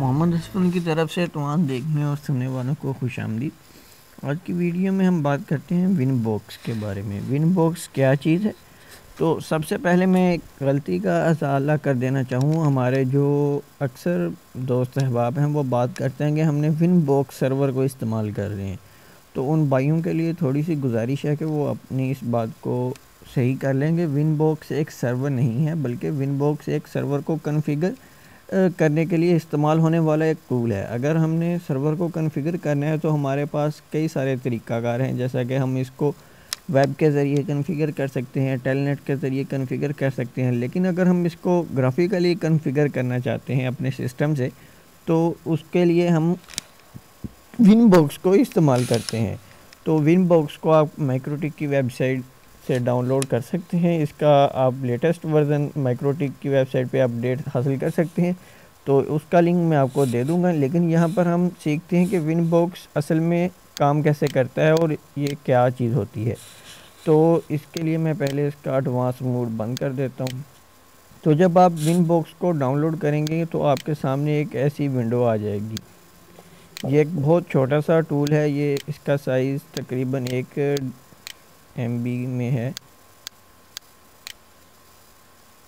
मोहम्मद हसन की तरफ से तमाम देखने और सुनने वालों को खुशामदीद। आज की वीडियो में हम बात करते हैं विनबॉक्स के बारे में। विनबॉक्स क्या चीज़ है? तो सबसे पहले मैं एक गलती का असाला कर देना चाहूँ। हमारे जो अक्सर दोस्त अहबाब हैं वो बात करते हैं कि हमने विनबॉक्स सर्वर को इस्तेमाल कर रहे हैं। तो उन भाइयों के लिए थोड़ी सी गुजारिश है कि वो अपनी इस बात को सही कर लेंगे। विनबॉक्स एक सर्वर नहीं है, बल्कि विनबॉक्स एक सर्वर को कॉन्फ़िगर करने के लिए इस्तेमाल होने वाला एक टूल है। अगर हमने सर्वर को कॉन्फ़िगर करना है तो हमारे पास कई सारे तरीक़ाकार हैं, जैसा कि हम इसको वेब के ज़रिए कॉन्फ़िगर कर सकते हैं, टेलनेट के ज़रिए कॉन्फ़िगर कर सकते हैं। लेकिन अगर हम इसको ग्राफिकली कॉन्फ़िगर करना चाहते हैं अपने सिस्टम से, तो उसके लिए हम विनबॉक्स को इस्तेमाल करते हैं। तो विनबॉक्स को आप माइक्रोटिक की वेबसाइट से डाउनलोड कर सकते हैं। इसका आप लेटेस्ट वर्ज़न माइक्रोटिक की वेबसाइट पे अपडेट हासिल कर सकते हैं, तो उसका लिंक मैं आपको दे दूंगा। लेकिन यहाँ पर हम सीखते हैं कि विनबॉक्स असल में काम कैसे करता है और ये क्या चीज़ होती है। तो इसके लिए मैं पहले इसका एडवांस मोड बंद कर देता हूँ। तो जब आप विनबॉक्स को डाउनलोड करेंगे तो आपके सामने एक ऐसी विंडो आ जाएगी। ये एक बहुत छोटा सा टूल है। ये इसका साइज़ तकरीबन 1 MB में है।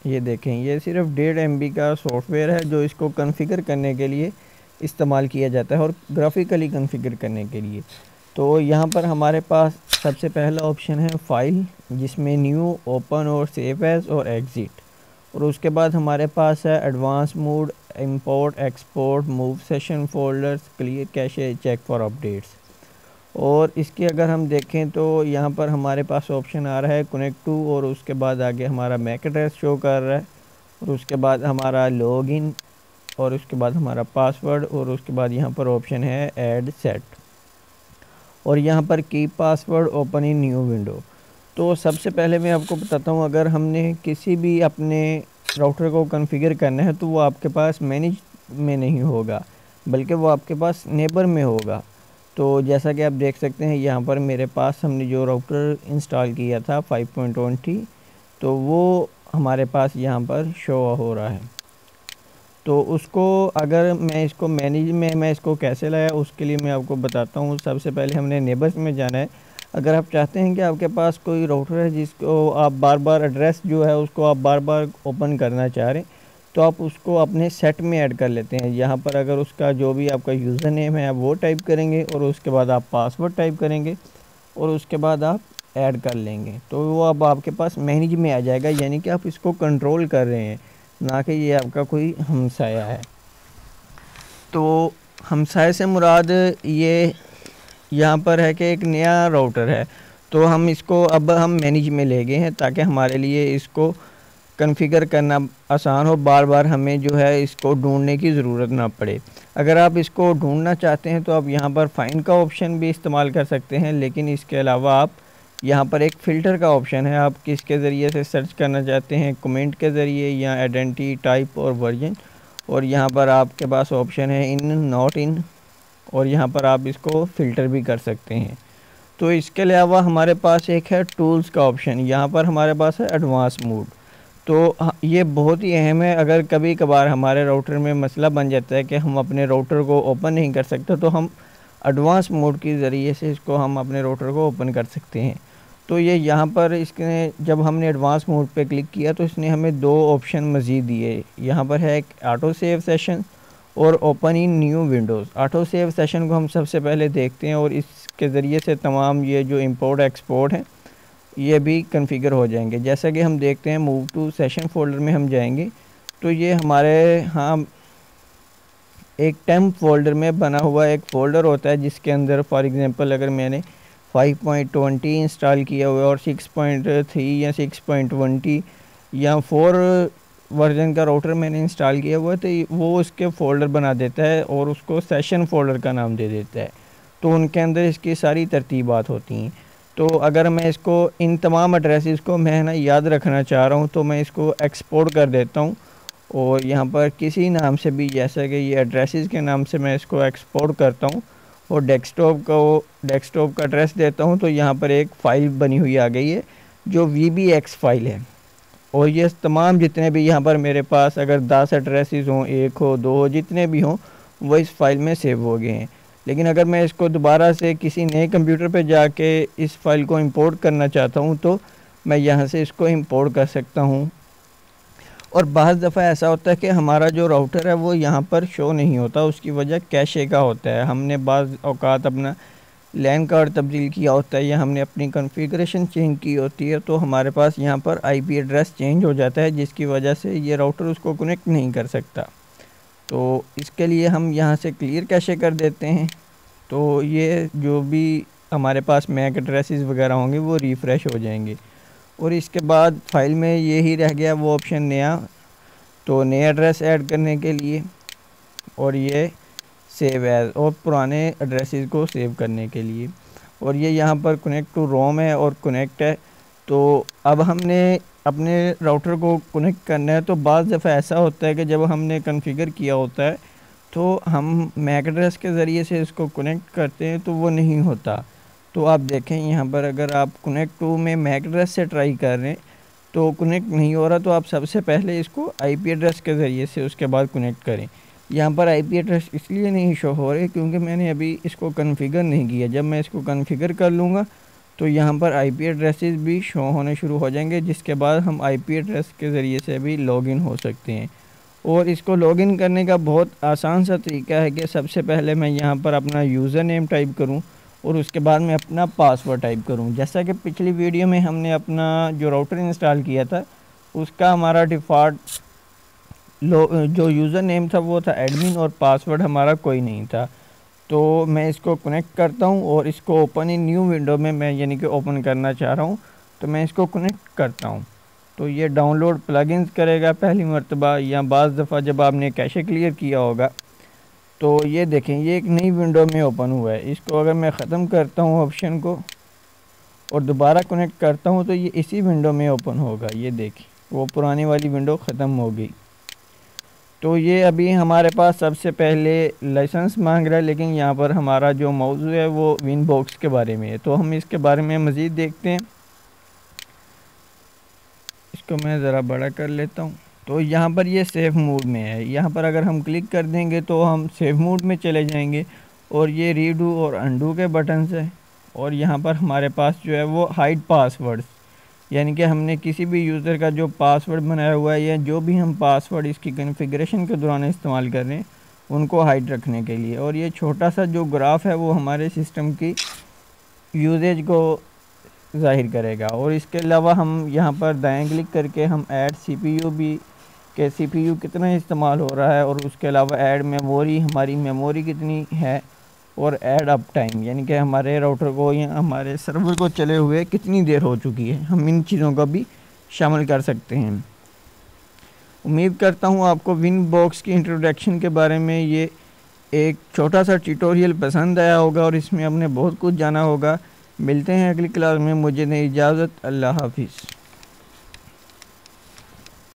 ये देखें, ये सिर्फ 1.5 MB का सॉफ्टवेयर है जो इसको कॉन्फ़िगर करने के लिए इस्तेमाल किया जाता है और ग्राफिकली कॉन्फ़िगर करने के लिए। तो यहाँ पर हमारे पास सबसे पहला ऑप्शन है फ़ाइल, जिसमें न्यू, ओपन और सेव एज़ और एग्ज़िट। और उसके बाद हमारे पास है advance mode, import, export, move session folders, clear cache, check for updates. और इसके अगर हम देखें तो यहाँ पर हमारे पास ऑप्शन आ रहा है कनेक्ट टू, और उसके बाद आगे हमारा मैक एड्रेस शो कर रहा है, और उसके बाद हमारा लॉगिन, और उसके बाद हमारा पासवर्ड, और उसके बाद यहाँ पर ऑप्शन है ऐड सेट, और यहाँ पर keep password open in new window. तो सबसे पहले मैं आपको बताता हूँ, अगर हमने किसी भी अपने राउटर को कॉन्फ़िगर करना है तो वो आपके पास मैनेज में नहीं होगा, बल्कि वो आपके पास नेबर में होगा। तो जैसा कि आप देख सकते हैं यहाँ पर मेरे पास हमने जो राउटर इंस्टॉल किया था 5.1T, तो वो हमारे पास यहाँ पर शो हो रहा है। तो उसको अगर मैं इसको मैनेज में मैं इसको कैसे लाया, उसके लिए मैं आपको बताता हूँ। सबसे पहले हमने नेबर्स में जाना है। अगर आप चाहते हैं कि आपके पास कोई राउटर है जिसको आप बार बार एड्रेस जो है उसको आप बार बार ओपन करना चाह रहे हैं, तो आप उसको अपने सेट में ऐड कर लेते हैं। यहाँ पर अगर उसका जो भी आपका यूज़र नेम है आप वो टाइप करेंगे, और उसके बाद आप पासवर्ड टाइप करेंगे, और उसके बाद आप ऐड कर लेंगे, तो वो अब आपके पास मैनेज में आ जाएगा। यानी कि आप इसको कंट्रोल कर रहे हैं, ना कि ये आपका कोई हमसाया है। तो हमसाए से मुराद ये यहाँ पर है कि एक नया राउटर है, तो हम इसको अब हम मैनेज में ले गए हैं ताकि हमारे लिए इसको कॉन्फ़िगर करना आसान हो, बार बार हमें जो है इसको ढूंढने की ज़रूरत ना पड़े। अगर आप इसको ढूंढना चाहते हैं तो आप यहाँ पर फाइंड का ऑप्शन भी इस्तेमाल कर सकते हैं, लेकिन इसके अलावा आप यहाँ पर एक फ़िल्टर का ऑप्शन है। आप किसके ज़रिए से सर्च करना चाहते हैं, कमेंट के ज़रिए या आइडेंटिटी टाइप और वर्जन, और यहाँ पर आपके पास ऑप्शन है इन, नॉट इन, और यहाँ पर आप इसको फ़िल्टर भी कर सकते हैं। तो इसके अलावा हमारे पास एक है टूल्स का ऑप्शन। यहाँ पर हमारे पास है एडवांस मोड। तो ये बहुत ही अहम है। अगर कभी कभार हमारे राउटर में मसला बन जाता है कि हम अपने राउटर को ओपन नहीं कर सकते, तो हम एडवांस मोड के ज़रिए से इसको हम अपने राउटर को ओपन कर सकते हैं। तो ये यहाँ पर इसने जब हमने एडवांस मोड पे क्लिक किया तो इसने हमें 2 ऑप्शन मज़ीद दिए। यहाँ पर है एक ऑटो सेव सेशन और open in new Windows. Auto save session को हम सबसे पहले देखते हैं, और इसके ज़रिए से तमाम ये जो इंपोर्ट एक्सपोर्ट हैं ये भी कॉन्फ़िगर हो जाएंगे। जैसा कि हम देखते हैं, मूव टू सेशन फ़ोल्डर में हम जाएंगे तो ये हमारे यहाँ एक टेम्प फोल्डर में बना हुआ एक फ़ोल्डर होता है, जिसके अंदर फॉर एग्ज़ाम्पल अगर मैंने 5.20 इंस्टॉल किया हुआ है और 6.3 या 6.1T या 4 वर्जन का राउटर मैंने इंस्टॉल किया हुआ है, तो वो उसके फ़ोल्डर बना देता है और उसको सेशन फ़ोल्डर का नाम दे देता है। तो उनके अंदर इसकी सारी तरतीबात होती हैं। तो अगर मैं इसको इन तमाम एड्रेसेस को मैं ना याद रखना चाह रहा हूँ, तो मैं इसको एक्सपोर्ट कर देता हूँ, और यहाँ पर किसी नाम से भी, जैसा कि ये एड्रेसेस के नाम से मैं इसको एक्सपोर्ट करता हूँ और डेस्कटॉप का एड्रेस देता हूँ, तो यहाँ पर एक फ़ाइल बनी हुई आ गई है जो VBX फ़ाइल है। और ये तमाम जितने भी यहाँ पर मेरे पास अगर 10 एड्रेसेस हों, 1 हो, 2 हो, जितने भी हों, वो इस फाइल में सेव हो गए हैं। लेकिन अगर मैं इसको दोबारा से किसी नए कंप्यूटर पे जाके इस फाइल को इंपोर्ट करना चाहता हूँ तो मैं यहाँ से इसको इंपोर्ट कर सकता हूँ। और बाज़ दफ़ा ऐसा होता है कि हमारा जो राउटर है वो यहाँ पर शो नहीं होता, उसकी वजह कैशे का होता है। हमने बाज़ औक़ात अपना लैन कार्ड तब्दील किया होता है या हमने अपनी कॉन्फ़िगरेशन चेंज की होती है, तो हमारे पास यहाँ पर आईपी एड्रेस चेंज हो जाता है, जिसकी वजह से ये राउटर उसको कनेक्ट नहीं कर सकता। तो इसके लिए हम यहाँ से क्लियर कैशे कर देते हैं, तो ये जो भी हमारे पास मैक एड्रेसेस वगैरह होंगे वो रिफ़्रेश हो जाएंगे। और इसके बाद फ़ाइल में यही रह गया वो ऑप्शन नया, तो नया एड्रेस ऐड करने के लिए, और ये सेव एज़ और पुराने एड्रेसेस को सेव करने के लिए। और ये यहाँ पर कनेक्ट टू रोम है और कनेक्ट है। तो अब हमने अपने राउटर को कनेक्ट करना है, तो बाज़ दफ़ा ऐसा होता है कि जब हमने कॉन्फ़िगर किया होता है तो हम मैक एड्रेस के ज़रिए से इसको कनेक्ट करते हैं तो वो नहीं होता। तो आप देखें यहाँ पर अगर आप कनेक्ट टू में मैक एड्रेस से ट्राई कर रहे हैं तो कनेक्ट नहीं हो रहा, तो आप सबसे पहले इसको आईपी एड्रेस के ज़रिए से उसके बाद कनेक्ट करें। यहाँ पर आईपी एड्रेस इसलिए नहीं शो हो रहे क्योंकि मैंने अभी इसको कॉन्फ़िगर नहीं किया। जब मैं इसको कॉन्फ़िगर कर लूँगा तो यहाँ पर आईपी एड्रेसेस भी शो होने शुरू हो जाएंगे, जिसके बाद हम आईपी एड्रेस के ज़रिए से भी लॉगिन हो सकते हैं। और इसको लॉगिन करने का बहुत आसान सा तरीका है कि सबसे पहले मैं यहाँ पर अपना यूज़र नेम टाइप करूँ और उसके बाद मैं अपना पासवर्ड टाइप करूँ। जैसा कि पिछली वीडियो में हमने अपना जो राउटर इंस्टॉल किया था उसका हमारा डिफ़ॉल्ट जो यूज़र नेम था वो था एडमिन और पासवर्ड हमारा कोई नहीं था। तो मैं इसको कनेक्ट करता हूँ और इसको ओपन इन न्यू विंडो में मैं यानी कि ओपन करना चाह रहा हूँ, तो मैं इसको कनेक्ट करता हूँ। तो ये डाउनलोड प्लगइन्स करेगा पहली मरतबा, या बाज़ दफ़ा जब आपने कैशे क्लियर किया होगा तो ये देखें ये एक नई विंडो में ओपन हुआ है। इसको अगर मैं ख़त्म करता हूँ ऑप्शन को और दोबारा कनेक्ट करता हूँ तो ये इसी विंडो में ओपन होगा। ये देखिए वो पुरानी वाली विंडो ख़त्म हो गई। तो ये अभी हमारे पास सबसे पहले लाइसेंस मांग रहा है, लेकिन यहाँ पर हमारा जो मौजू है वो विनबॉक्स के बारे में है, तो हम इसके बारे में मज़ीद देखते हैं। इसको मैं ज़रा बड़ा कर लेता हूँ। तो यहाँ पर ये सेव मोड में है, यहाँ पर अगर हम क्लिक कर देंगे तो हम सेव मोड में चले जाएंगे और ये रीडू और अंडू के बटन्स है। और यहाँ पर हमारे पास जो है वो हाइड पासवर्ड्स, यानी कि हमने किसी भी यूज़र का जो पासवर्ड बनाया हुआ है या जो भी हम पासवर्ड इसकी कॉन्फ़िगरेशन के दौरान इस्तेमाल कर रहे हैं उनको हाइड रखने के लिए। और ये छोटा सा जो ग्राफ है वो हमारे सिस्टम की यूजेज को ज़ाहिर करेगा। और इसके अलावा हम यहाँ पर दाएं क्लिक करके हम ऐड सीपीयू भी के सीपीयू कितना इस्तेमाल हो रहा है, और उसके अलावा ऐड मेमोरी हमारी मेमोरी कितनी है, और ऐड अप टाइम यानी कि हमारे राउटर को या हमारे सर्वर को चले हुए कितनी देर हो चुकी है, हम इन चीज़ों का भी शामिल कर सकते हैं। उम्मीद करता हूँ आपको विनबॉक्स की इंट्रोडक्शन के बारे में ये एक छोटा सा ट्यूटोरियल पसंद आया होगा और इसमें आपने बहुत कुछ जाना होगा। मिलते हैं अगली क्लास में, मुझे दें इजाज़त। अल्लाह हाफिज़।